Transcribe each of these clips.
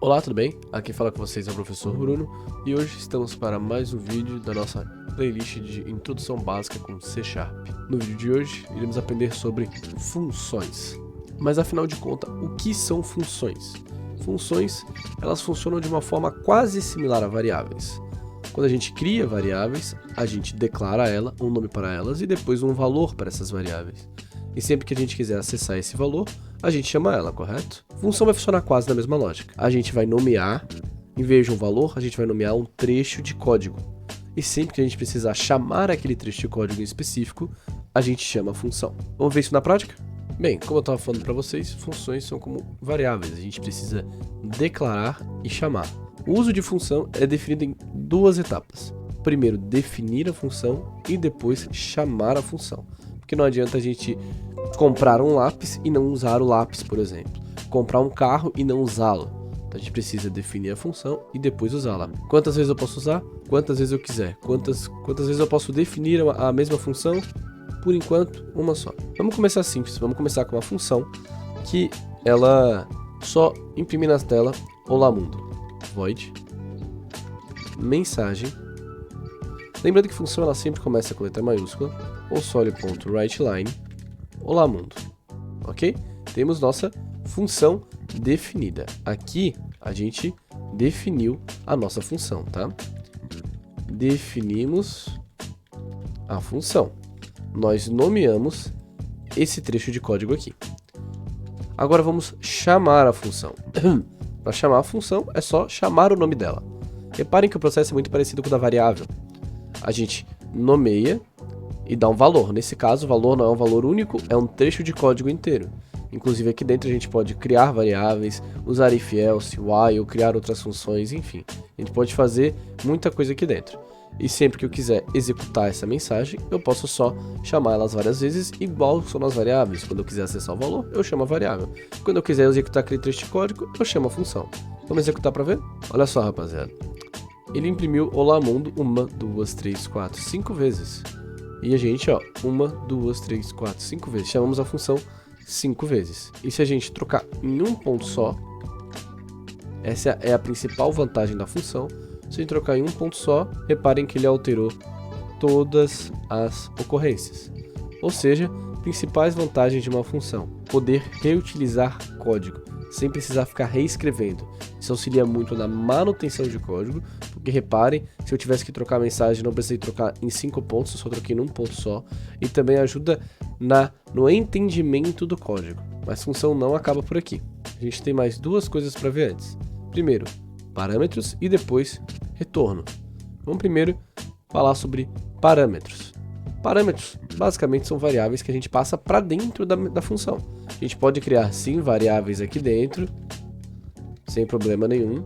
Olá, tudo bem? Aqui fala com vocês é o professor Bruno e hoje estamos para mais um vídeo da nossa playlist de introdução básica com C#. No vídeo de hoje iremos aprender sobre funções. Mas afinal de contas, o que são funções? Funções, elas funcionam de uma forma quase similar a variáveis. Quando a gente cria variáveis, a gente declara ela, um nome para elas e depois um valor para essas variáveis. E sempre que a gente quiser acessar esse valor, a gente chama ela, correto? Função vai funcionar quase na mesma lógica. A gente vai nomear, em vez de um valor, a gente vai nomear um trecho de código. E sempre que a gente precisar chamar aquele trecho de código em específico, a gente chama a função. Vamos ver isso na prática? Bem, como eu estava falando para vocês, funções são como variáveis. A gente precisa declarar e chamar. O uso de função é definido em duas etapas. Primeiro, definir a função e depois chamar a função. Porque não adianta a gente comprar um lápis e não usar o lápis, por exemplo. Comprar um carro e não usá-lo. Então a gente precisa definir a função e depois usá-la. Quantas vezes eu posso usar? Quantas vezes eu quiser. Quantas vezes eu posso definir a mesma função? Por enquanto, uma só. Vamos começar simples. Vamos começar com uma função que ela só imprime na tela Olá Mundo. Void mensagem. Lembrando que função ela sempre começa com letra maiúscula. Console.writeLine Olá Mundo. Ok? Temos nossa função definida. Aqui a gente definiu a nossa função, tá? Definimos a função. Nós nomeamos esse trecho de código aqui. Agora vamos chamar a função. Para chamar a função é só chamar o nome dela. Reparem que o processo é muito parecido com o da variável. A gente nomeia e dá um valor. Nesse caso, o valor não é um valor único, é um trecho de código inteiro. Inclusive aqui dentro a gente pode criar variáveis, usar if else, while, criar outras funções, enfim. A gente pode fazer muita coisa aqui dentro. E sempre que eu quiser executar essa mensagem, eu posso só chamar elas várias vezes, igual são nas variáveis. Quando eu quiser acessar o valor, eu chamo a variável. Quando eu quiser executar aquele trecho de código, eu chamo a função. Vamos executar para ver? Olha só, rapaziada. Ele imprimiu Olá Mundo 1, 2, 3, 4, 5 vezes. E a gente, ó, 1, 2, 3, 4, 5 vezes. Chamamos a função 5 vezes. E se a gente trocar em um ponto só, essa é a principal vantagem da função. Se a gente trocar em um ponto só, reparem que ele alterou todas as ocorrências. Ou seja, principais vantagens de uma função: poder reutilizar código, sem precisar ficar reescrevendo. Isso auxilia muito na manutenção de código, porque reparem, se eu tivesse que trocar a mensagem, não precisei trocar em 5 pontos, eu só troquei num ponto só. E também ajuda no entendimento do código. Mas função não acaba por aqui. A gente tem mais duas coisas para ver antes. Primeiro, parâmetros e depois retorno. Vamos primeiro falar sobre parâmetros. Parâmetros basicamente são variáveis que a gente passa para dentro da função. A gente pode criar sim variáveis aqui dentro, sem problema nenhum,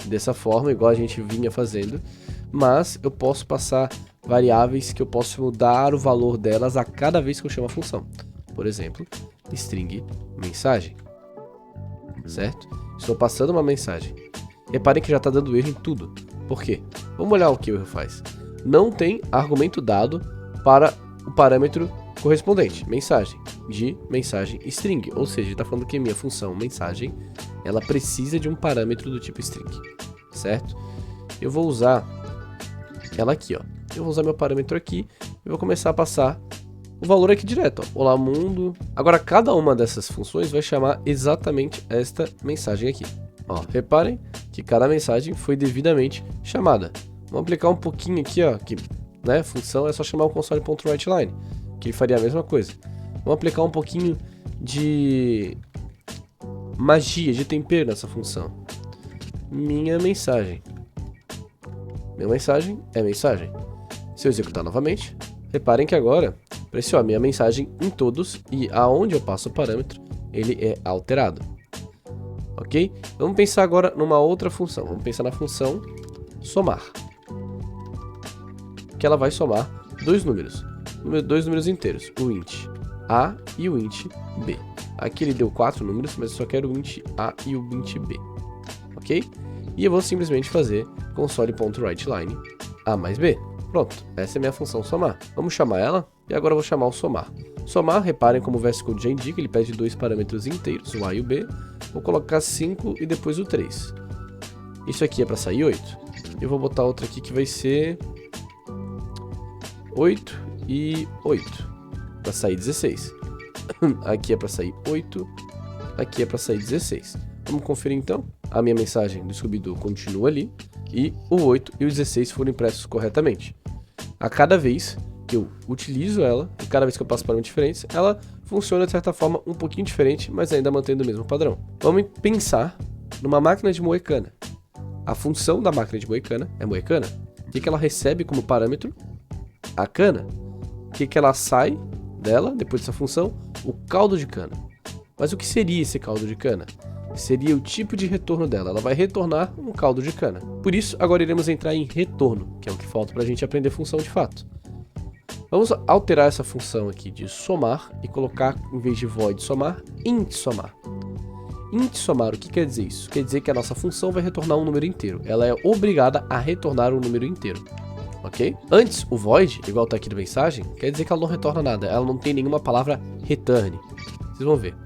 dessa forma, igual a gente vinha fazendo, mas eu posso passar variáveis que eu posso mudar o valor delas a cada vez que eu chamo a função. Por exemplo, string mensagem, certo? Estou passando uma mensagem. Reparem que já está dando erro em tudo. Por quê? Vamos olhar o que o erro faz. Não tem argumento dado para o parâmetro correspondente, mensagem, de mensagem string. Ou seja, está falando que a minha função mensagem, ela precisa de um parâmetro do tipo string, certo? Eu vou usar ela aqui, ó. Eu vou usar meu parâmetro aqui e vou começar a passar o valor aqui direto, ó. Olá mundo. Agora, cada uma dessas funções vai chamar exatamente esta mensagem aqui. Ó, reparem que cada mensagem foi devidamente chamada. Vamos aplicar um pouquinho aqui, ó, que, né, função é só chamar o console.writeLine, que faria a mesma coisa. Vamos aplicar um pouquinho de magia, de tempero nessa função. Minha mensagem. Minha mensagem é mensagem. Se eu executar novamente, reparem que agora apareceu a minha mensagem em todos e aonde eu passo o parâmetro, ele é alterado. Ok? Vamos pensar agora numa outra função. Vamos pensar na função somar. Que ela vai somar dois números inteiros. O int A e o int B. Aqui ele deu 4 números, mas eu só quero o int A e o int B. Ok? E eu vou simplesmente fazer console.writeLine A mais B. Pronto, essa é a minha função somar. Vamos chamar ela e agora eu vou chamar o somar. Somar, reparem como o VS Code já indica, ele pede dois parâmetros inteiros, o A e o B. Vou colocar 5 e depois o 3. Isso aqui é para sair 8. Eu vou botar outra aqui que vai ser 8 e 8, para sair 16. Aqui é para sair 8, aqui é para sair 16. Vamos conferir então. A minha mensagem do Scooby-Doo continua ali e o 8 e o 16 foram impressos corretamente. A cada vez que eu utilizo ela, e cada vez que eu passo parâmetros diferentes, ela funciona de certa forma um pouquinho diferente, mas ainda mantendo o mesmo padrão. Vamos pensar numa máquina de moer cana. A função da máquina de moer cana é moer cana. O que ela recebe como parâmetro? A cana. O que ela sai dela, depois dessa função? O caldo de cana. Mas o que seria esse caldo de cana? Seria o tipo de retorno dela. Ela vai retornar um caldo de cana. Por isso, agora iremos entrar em retorno, que é o que falta para a gente aprender função de fato. Vamos alterar essa função aqui de somar e colocar, em vez de void somar, int somar. Int somar, o que quer dizer isso? Quer dizer que a nossa função vai retornar um número inteiro. Ela é obrigada a retornar um número inteiro. Ok? Antes, o void, igual tá aqui na mensagem, quer dizer que ela não retorna nada. Ela não tem nenhuma palavra return. Vocês vão ver.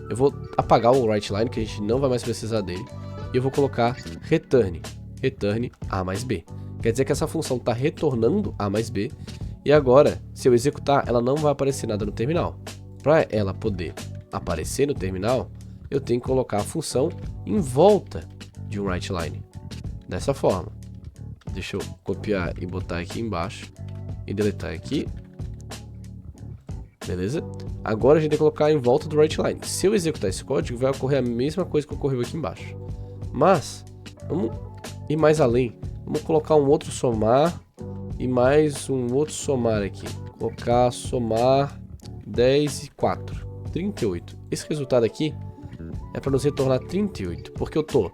Eu vou apagar o writeLine, que a gente não vai mais precisar dele. E eu vou colocar return. Return A mais B. Quer dizer que essa função está retornando A mais B. E agora, se eu executar, ela não vai aparecer nada no terminal. Para ela poder aparecer no terminal, eu tenho que colocar a função em volta de um writeLine. Dessa forma. Deixa eu copiar e botar aqui embaixo. E deletar aqui. Beleza? Agora a gente tem que colocar em volta do writeLine. Se eu executar esse código, vai ocorrer a mesma coisa que ocorreu aqui embaixo. Mas, vamos ir mais além. Vamos colocar um outro somar e mais um outro somar aqui. Colocar somar 10 e 4. 38. Esse resultado aqui é para nos retornar 38. Porque eu estou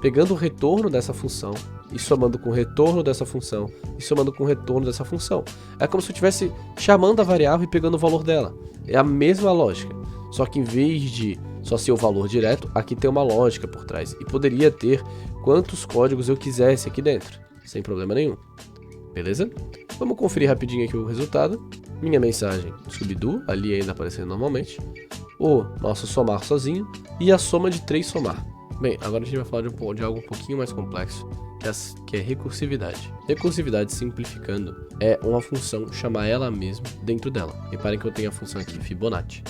pegando o retorno dessa função e somando com o retorno dessa função e somando com o retorno dessa função. É como se eu estivesse chamando a variável e pegando o valor dela. É a mesma lógica, só que em vez de só ser o valor direto, aqui tem uma lógica por trás. E poderia ter quantos códigos eu quisesse aqui dentro, sem problema nenhum. Beleza? Vamos conferir rapidinho aqui o resultado. Minha mensagem Scooby-Doo, ali ainda aparecendo normalmente. O nosso somar sozinho e a soma de 3 somar. Bem, agora a gente vai falar de algo um pouquinho mais complexo, que é recursividade. Recursividade, simplificando, é uma função chamar ela mesma dentro dela. Reparem que eu tenho a função aqui, Fibonacci,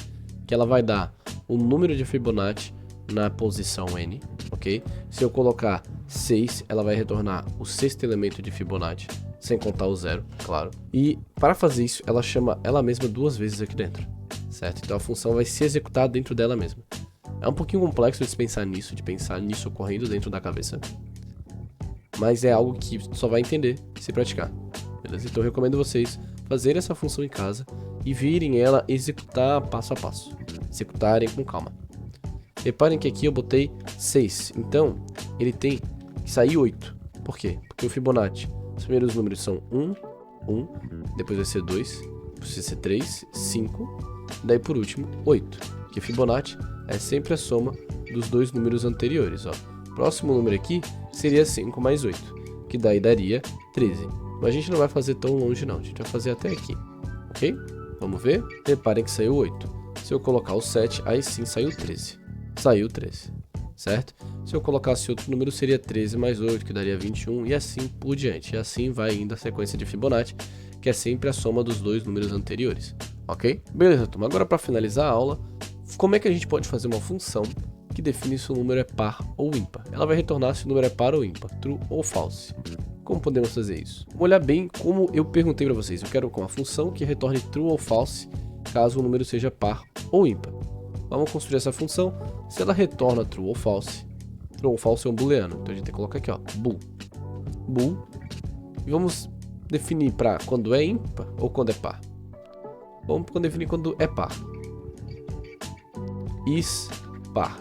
que ela vai dar o número de Fibonacci na posição n, ok? Se eu colocar 6, ela vai retornar o sexto elemento de Fibonacci, sem contar o 0, claro. E para fazer isso, ela chama ela mesma 2 vezes aqui dentro, certo? Então a função vai se executar dentro dela mesma. É um pouquinho complexo de pensar nisso ocorrendo dentro da cabeça. Mas é algo que só vai entender se praticar, beleza? Então eu recomendo vocês fazerem essa função em casa e virem ela executar passo a passo. Executarem com calma. Reparem que aqui eu botei 6, então ele tem que sair 8. Por quê? Porque o Fibonacci, os primeiros números são 1, 1, depois vai ser 2, depois vai ser 3, 5, daí por último 8. Porque Fibonacci é sempre a soma dos dois números anteriores, ó. Próximo número aqui seria 5 mais 8, que daí daria 13. Mas a gente não vai fazer tão longe não, a gente vai fazer até aqui, ok? Vamos ver? Reparem que saiu 8. Se eu colocar o 7, aí sim saiu 13. Saiu 13, certo? Se eu colocasse outro número seria 13 mais 8, que daria 21, e assim por diante. E assim vai indo a sequência de Fibonacci, que é sempre a soma dos dois números anteriores, ok? Beleza, turma. Agora para finalizar a aula, como é que a gente pode fazer uma função que define se o número é par ou ímpar? Ela vai retornar se o número é par ou ímpar, true ou false. Como podemos fazer isso? Vamos olhar bem como eu perguntei para vocês. Eu quero com uma função que retorne true ou false caso o número seja par ou ímpar. Vamos construir essa função. Se ela retorna true ou false é um booleano. Então a gente tem que colocar aqui, ó, bool. E vamos definir para quando é ímpar ou quando é par. Vamos definir quando é par. Is par.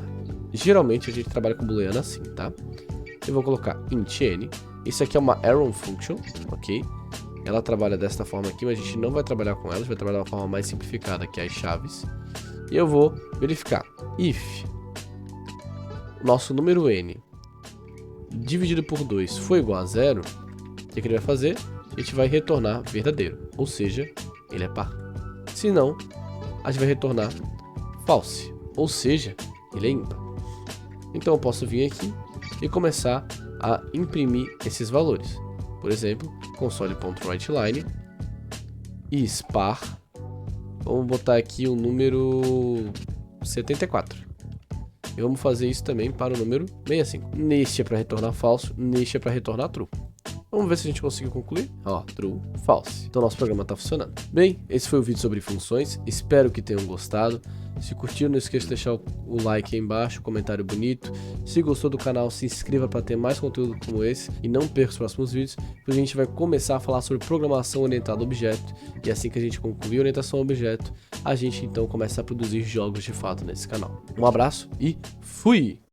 Geralmente a gente trabalha com booleano assim, tá? Eu vou colocar int n. Isso aqui é uma arrow function, ok? Ela trabalha desta forma aqui, mas a gente não vai trabalhar com ela. A gente vai trabalhar de uma forma mais simplificada, que é as chaves. E eu vou verificar if o nosso número n dividido por 2 for igual a 0, O que ele vai fazer? A gente vai retornar verdadeiro, ou seja, ele é par. Se não, a gente vai retornar false, ou seja, ele é ímpar. Então eu posso vir aqui e começar a imprimir esses valores. Por exemplo, console.writeLine e spar. Vamos botar aqui o número 74. E vamos fazer isso também para o número 65. Neste é para retornar falso, neste é para retornar true. Vamos ver se a gente conseguiu concluir. Ó, true, false. Então nosso programa está funcionando. Bem, esse foi o vídeo sobre funções. Espero que tenham gostado. Se curtiram, não esqueça de deixar o like aí embaixo, comentário bonito. Se gostou do canal, se inscreva para ter mais conteúdo como esse. E não perca os próximos vídeos, porque a gente vai começar a falar sobre programação orientada a objeto. E assim que a gente concluir a orientação a objeto, a gente então começa a produzir jogos de fato nesse canal. Um abraço e fui!